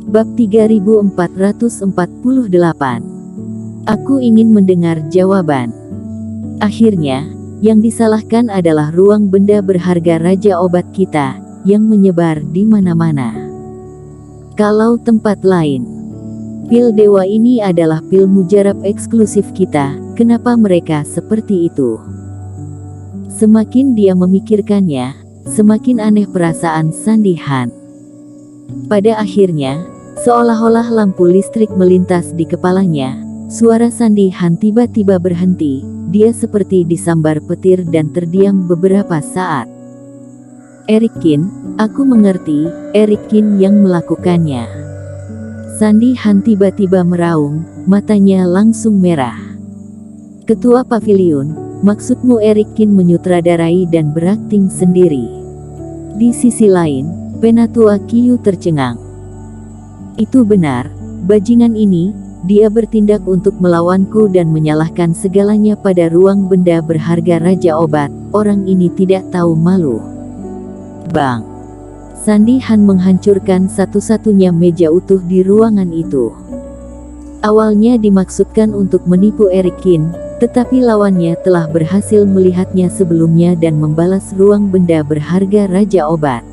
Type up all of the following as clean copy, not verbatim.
Bab 3448. Aku ingin mendengar jawaban. Akhirnya, yang disalahkan adalah ruang benda berharga Raja Obat kita, yang menyebar di mana-mana. Kalau tempat lain, pil dewa ini adalah pil mujarab eksklusif kita, kenapa mereka seperti itu? Semakin dia memikirkannya, semakin aneh perasaan Sandihan. Pada akhirnya, seolah-olah lampu listrik melintas di kepalanya, suara Sandihan tiba-tiba berhenti, dia seperti disambar petir dan terdiam beberapa saat. Erikin, aku mengerti, Erikin yang melakukannya. Sandihan tiba-tiba meraung, matanya langsung merah. Ketua pavilion, maksudmu Erikin menyutradarai dan berakting sendiri. Di sisi lain, Penatua Kiyu tercengang. Itu benar, bajingan ini, dia bertindak untuk melawanku dan menyalahkan segalanya pada ruang benda berharga Raja Obat, orang ini tidak tahu malu. Bang! Sandihan menghancurkan satu-satunya meja utuh di ruangan itu. Awalnya dimaksudkan untuk menipu Erikin, tetapi lawannya telah berhasil melihatnya sebelumnya dan membalas ruang benda berharga Raja Obat.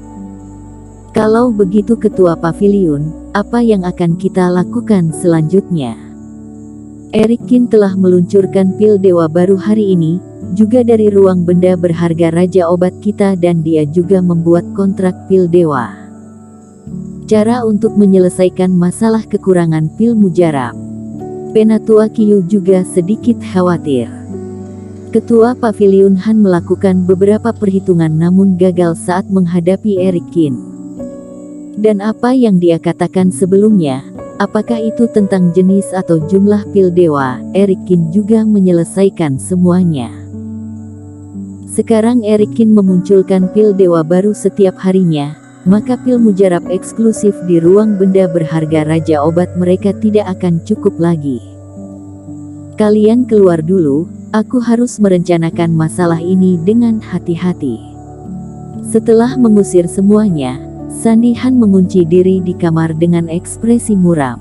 Kalau begitu Ketua Pavilion, apa yang akan kita lakukan selanjutnya? Erikin telah meluncurkan pil dewa baru hari ini, juga dari ruang benda berharga Raja Obat kita dan dia juga membuat kontrak pil dewa. Cara untuk menyelesaikan masalah kekurangan pil mujarab. Penatua Kiyu juga sedikit khawatir. Ketua Pavilion Han melakukan beberapa perhitungan namun gagal saat menghadapi Erikin. Dan apa yang dia katakan sebelumnya, apakah itu tentang jenis atau jumlah pil dewa, Erikin juga menyelesaikan semuanya. Sekarang Erikin memunculkan pil dewa baru setiap harinya, maka pil mujarab eksklusif di ruang benda berharga Raja Obat mereka tidak akan cukup lagi. Kalian keluar dulu, aku harus merencanakan masalah ini dengan hati-hati. Setelah mengusir semuanya, Sandihan mengunci diri di kamar dengan ekspresi muram.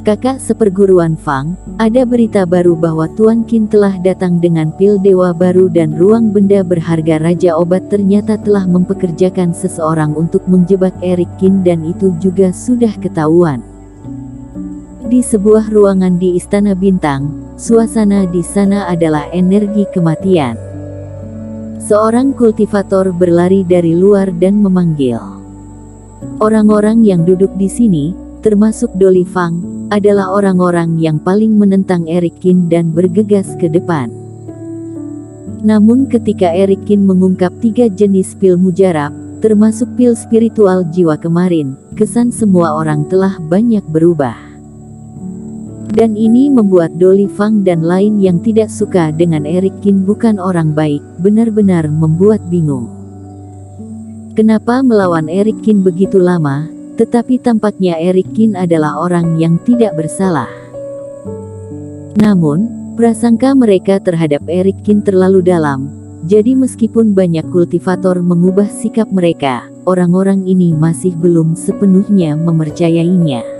Kakak seperguruan Fang, ada berita baru bahwa Tuan Qin telah datang dengan pil dewa baru dan ruang benda berharga Raja Obat ternyata telah mempekerjakan seseorang untuk menjebak Erikin dan itu juga sudah ketahuan. Di sebuah ruangan di Istana Bintang, suasana di sana adalah energi kematian. Seorang kultivator berlari dari luar dan memanggil. Orang-orang yang duduk di sini, termasuk Doli Fang, adalah orang-orang yang paling menentang Erikin dan bergegas ke depan. Namun ketika Erikin mengungkap 3 jenis pil mujarab, termasuk pil spiritual jiwa kemarin, kesan semua orang telah banyak berubah. Dan ini membuat Doli Fang dan lain yang tidak suka dengan Erikin bukan orang baik, benar-benar membuat bingung. Kenapa melawan Erikin begitu lama, tetapi tampaknya Erikin adalah orang yang tidak bersalah. Namun, prasangka mereka terhadap Erikin terlalu dalam, jadi meskipun banyak kultivator mengubah sikap mereka, orang-orang ini masih belum sepenuhnya mempercayainya.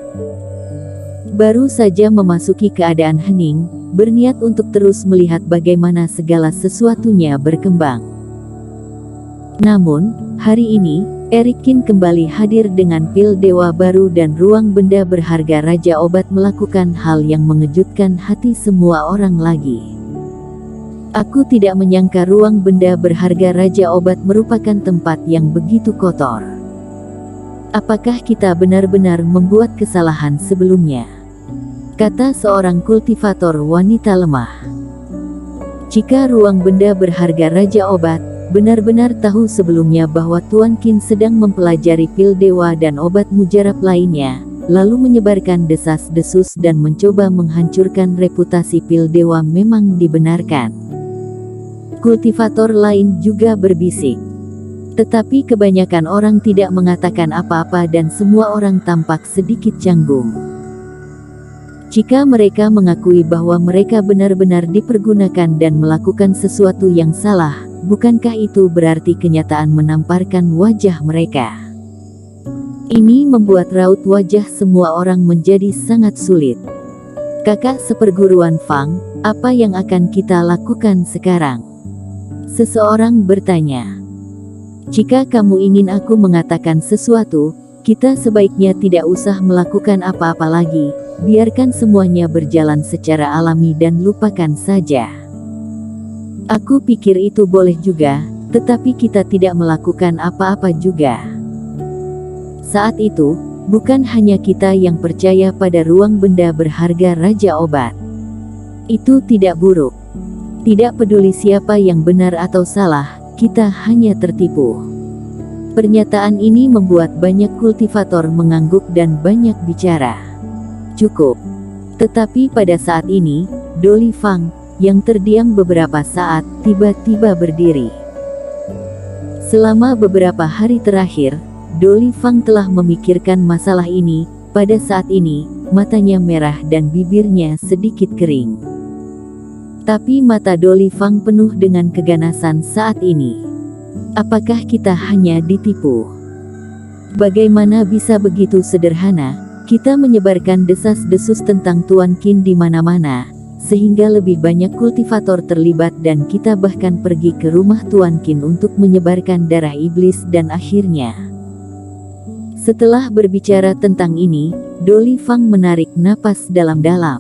Baru saja memasuki keadaan hening, berniat untuk terus melihat bagaimana segala sesuatunya berkembang. Namun, hari ini, Erikin kembali hadir dengan pil dewa baru dan ruang benda berharga Raja Obat melakukan hal yang mengejutkan hati semua orang lagi. Aku tidak menyangka ruang benda berharga Raja Obat merupakan tempat yang begitu kotor. Apakah kita benar-benar membuat kesalahan sebelumnya? Kata seorang kultivator wanita lemah. Jika ruang benda berharga Raja Obat benar-benar tahu sebelumnya bahwa Tuan Qin sedang mempelajari pil dewa dan obat mujarab lainnya, lalu menyebarkan desas-desus dan mencoba menghancurkan reputasi pil dewa memang dibenarkan. Kultivator lain juga berbisik. Tetapi kebanyakan orang tidak mengatakan apa-apa dan semua orang tampak sedikit canggung. Jika mereka mengakui bahwa mereka benar-benar dipergunakan dan melakukan sesuatu yang salah, bukankah itu berarti kenyataan menamparkan wajah mereka? Ini membuat raut wajah semua orang menjadi sangat sulit. Kakak seperguruan Fang, apa yang akan kita lakukan sekarang? Seseorang bertanya. Jika kamu ingin aku mengatakan sesuatu, kita sebaiknya tidak usah melakukan apa-apa lagi, biarkan semuanya berjalan secara alami dan lupakan saja. Aku pikir itu boleh juga, tetapi kita tidak melakukan apa-apa juga. Saat itu, bukan hanya kita yang percaya pada ruang benda berharga Raja Obat. Itu tidak buruk. Tidak peduli siapa yang benar atau salah, kita hanya tertipu. Pernyataan ini membuat banyak kultivator mengangguk dan banyak bicara. Cukup. Tetapi pada saat ini, Dolly Fang, yang terdiam beberapa saat, tiba-tiba berdiri. Selama beberapa hari terakhir, Dolly Fang telah memikirkan masalah ini. Pada saat ini, matanya merah dan bibirnya sedikit kering. Tapi mata Dolly Fang penuh dengan keganasan saat ini. Apakah kita hanya ditipu? Bagaimana bisa begitu sederhana, kita menyebarkan desas-desus tentang Tuan Qin di mana-mana, sehingga lebih banyak kultivator terlibat dan kita bahkan pergi ke rumah Tuan Qin untuk menyebarkan darah iblis dan akhirnya. Setelah berbicara tentang ini, Dolly Fang menarik napas dalam-dalam.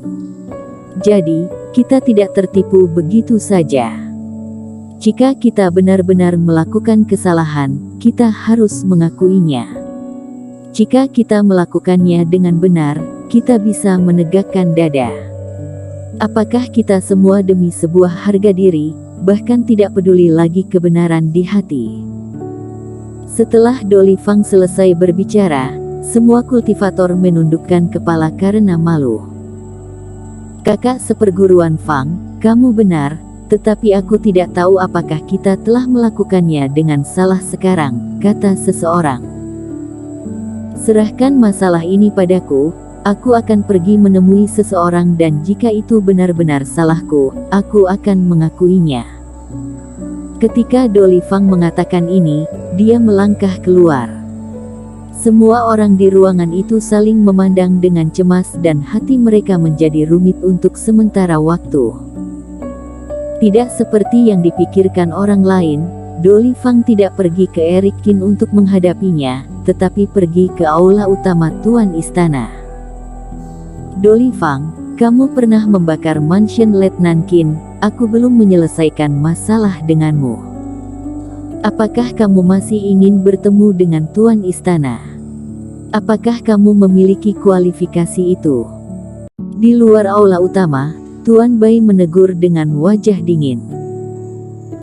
Jadi, kita tidak tertipu begitu saja. Jika kita benar-benar melakukan kesalahan, kita harus mengakuinya. Jika kita melakukannya dengan benar, kita bisa menegakkan dada. Apakah kita semua demi sebuah harga diri, bahkan tidak peduli lagi kebenaran di hati? Setelah Dolly Fang selesai berbicara, semua kultivator menundukkan kepala karena malu. Kakak seperguruan Fang, kamu benar, tetapi aku tidak tahu apakah kita telah melakukannya dengan salah sekarang, kata seseorang. Serahkan masalah ini padaku. Aku akan pergi menemui seseorang dan jika itu benar-benar salahku, aku akan mengakuinya. Ketika Dolly Fang mengatakan ini, dia melangkah keluar. Semua orang di ruangan itu saling memandang dengan cemas dan hati mereka menjadi rumit untuk sementara waktu. Tidak seperti yang dipikirkan orang lain, Dolly Fang tidak pergi ke Eric Qin untuk menghadapinya, tetapi pergi ke aula utama Tuan Istana. Dolly Fang, kamu pernah membakar mansion Letnan Qin, aku belum menyelesaikan masalah denganmu. Apakah kamu masih ingin bertemu dengan Tuan Istana? Apakah kamu memiliki kualifikasi itu? Di luar aula utama, Tuan Bai menegur dengan wajah dingin.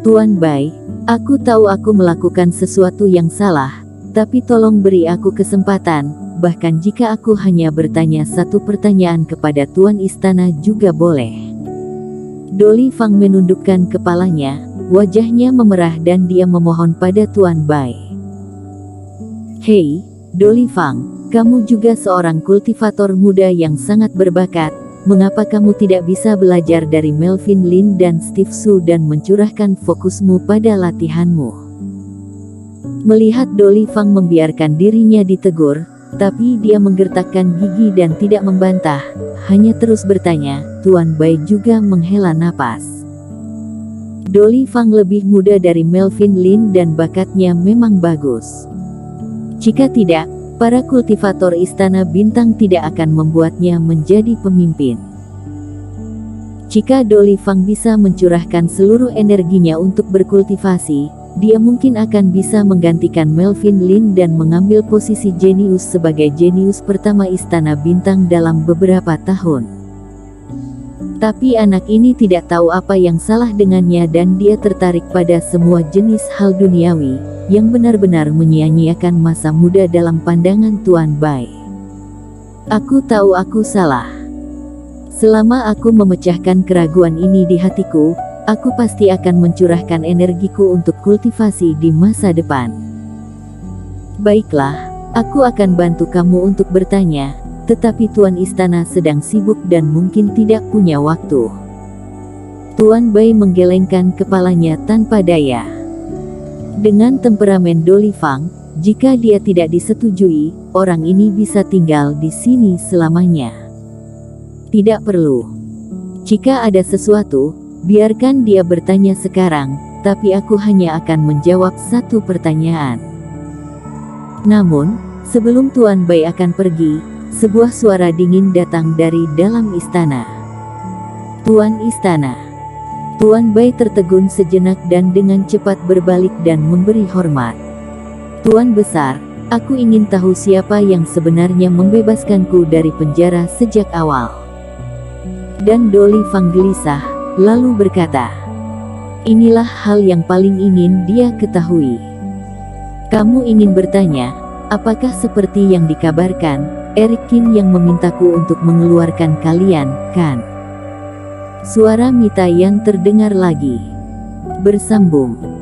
Tuan Bai, aku tahu aku melakukan sesuatu yang salah, tapi tolong beri aku kesempatan. Bahkan jika aku hanya bertanya satu pertanyaan kepada Tuan Istana juga boleh. Dolly Fang menundukkan kepalanya, wajahnya memerah dan dia memohon pada Tuan Bai. Hei, Dolly Fang, kamu juga seorang kultivator muda yang sangat berbakat, mengapa kamu tidak bisa belajar dari Melvin Lin dan Steve Su dan mencurahkan fokusmu pada latihanmu? Melihat Dolly Fang membiarkan dirinya ditegur, tapi dia menggertakkan gigi dan tidak membantah, hanya terus bertanya. Tuan Bai juga menghela napas. Dolly Fang lebih muda dari Melvin Lin dan bakatnya memang bagus. Jika tidak, para kultivator Istana Bintang tidak akan membuatnya menjadi pemimpin. Jika Dolly Fang bisa mencurahkan seluruh energinya untuk berkultivasi, dia mungkin akan bisa menggantikan Melvin Lin dan mengambil posisi jenius sebagai jenius pertama Istana Bintang dalam beberapa tahun. Tapi anak ini tidak tahu apa yang salah dengannya dan dia tertarik pada semua jenis hal duniawi, yang benar-benar menyia-nyiakan masa muda dalam pandangan Tuan Bai. Aku tahu aku salah. Selama aku memecahkan keraguan ini di hatiku, aku pasti akan mencurahkan energiku untuk kultivasi di masa depan. Baiklah, aku akan bantu kamu untuk bertanya, tetapi Tuan Istana sedang sibuk dan mungkin tidak punya waktu. Tuan Bai menggelengkan kepalanya tanpa daya. Dengan temperamen Dolly Fang, Jika dia tidak disetujui, orang ini bisa tinggal di sini selamanya. Tidak perlu. Jika ada sesuatu, biarkan dia bertanya sekarang, tapi aku hanya akan menjawab satu pertanyaan. Namun, sebelum Tuan Bai akan pergi, sebuah suara dingin datang dari dalam istana. Tuan istana. Tuan Bai tertegun sejenak dan dengan cepat berbalik dan memberi hormat. Tuan besar, aku ingin tahu siapa yang sebenarnya membebaskanku dari penjara sejak awal. Dan Doli Fang gelisah, lalu berkata, inilah hal yang paling ingin dia ketahui. Kamu ingin bertanya, apakah seperti yang dikabarkan, Eric Qin yang memintaku untuk mengeluarkan kalian, kan? Suara Mita yang terdengar lagi. Bersambung.